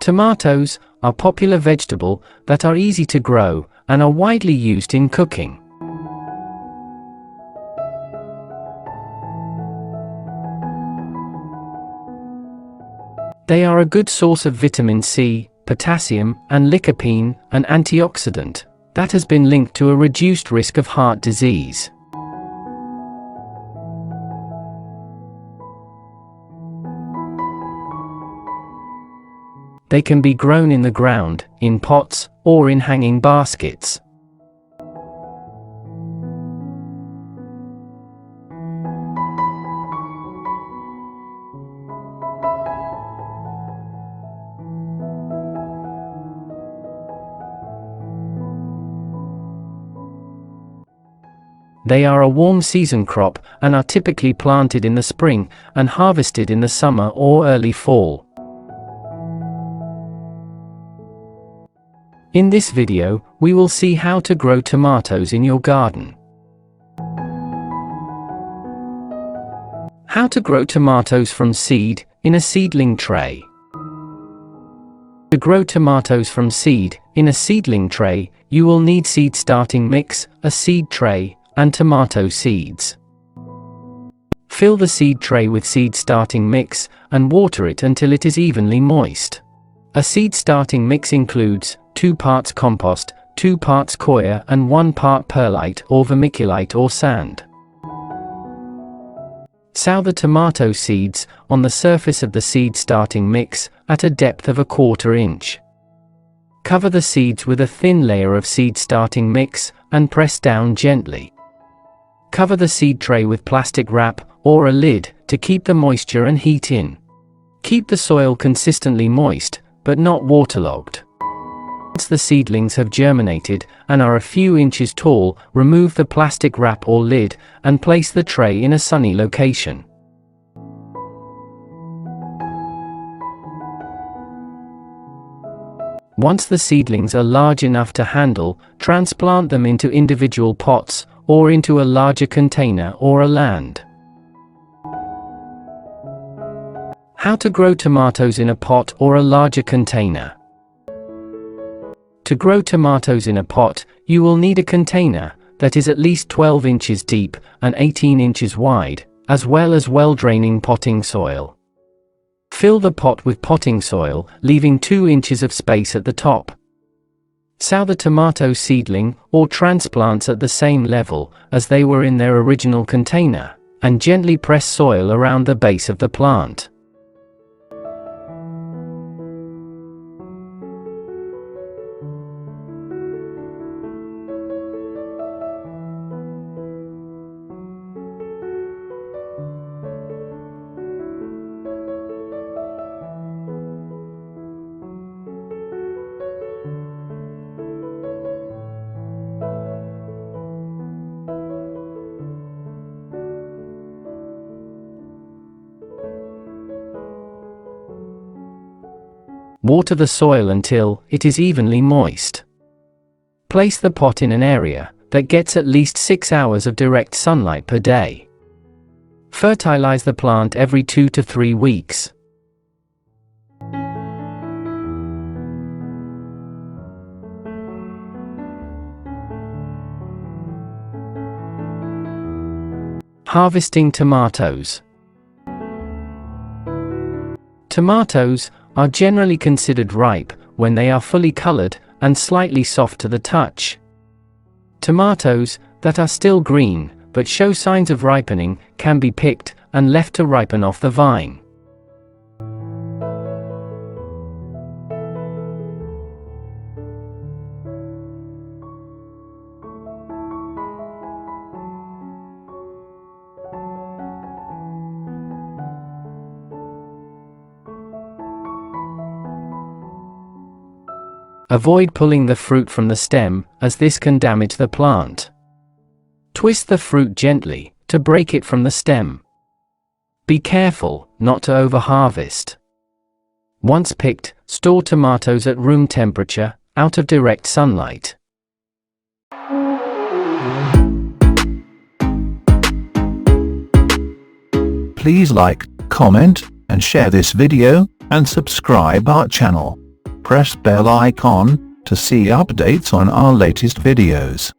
Tomatoes are popular vegetable that are easy to grow and are widely used in cooking. They are a good source of vitamin C, potassium, and lycopene, an antioxidant that has been linked to a reduced risk of heart disease. They can be grown in the ground, in pots, or in hanging baskets. They are a warm season crop and are typically planted in the spring and harvested in the summer or early fall. In this video, we will see how to grow tomatoes in your garden. How to grow tomatoes from seed in a seedling tray. To grow tomatoes from seed in a seedling tray, you will need seed starting mix, a seed tray, and tomato seeds. Fill the seed tray with seed starting mix and water it until it is evenly moist. A seed starting mix includes 2 parts compost, 2 parts coir, and 1 part perlite or vermiculite or sand. Sow the tomato seeds on the surface of the seed starting mix at a depth of 1/4 inch. Cover the seeds with a thin layer of seed starting mix and press down gently. Cover the seed tray with plastic wrap or a lid to keep the moisture and heat in. Keep the soil consistently moist, but not waterlogged. Once the seedlings have germinated and are a few inches tall, remove the plastic wrap or lid and place the tray in a sunny location. Once the seedlings are large enough to handle, transplant them into individual pots or into a larger container or a land. How to grow tomatoes in a pot or a larger container. To grow tomatoes in a pot, you will need a container that is at least 12 inches deep and 18 inches wide, as well as well-draining potting soil. Fill the pot with potting soil, leaving 2 inches of space at the top. Sow the tomato seedling or transplants at the same level as they were in their original container, and gently press soil around the base of the plant. Water the soil until it is evenly moist. Place the pot in an area that gets at least 6 hours of direct sunlight per day. Fertilize the plant every 2 to 3 weeks. Harvesting tomatoes. Tomatoes are generally considered ripe when they are fully colored and slightly soft to the touch. Tomatoes that are still green but show signs of ripening can be picked and left to ripen off the vine. Avoid pulling the fruit from the stem, as this can damage the plant. Twist the fruit gently to break it from the stem. Be careful not to over-harvest. Once picked, store tomatoes at room temperature, out of direct sunlight. Please like, comment, and share this video, and subscribe our channel. press bell icon to see updates on our latest videos.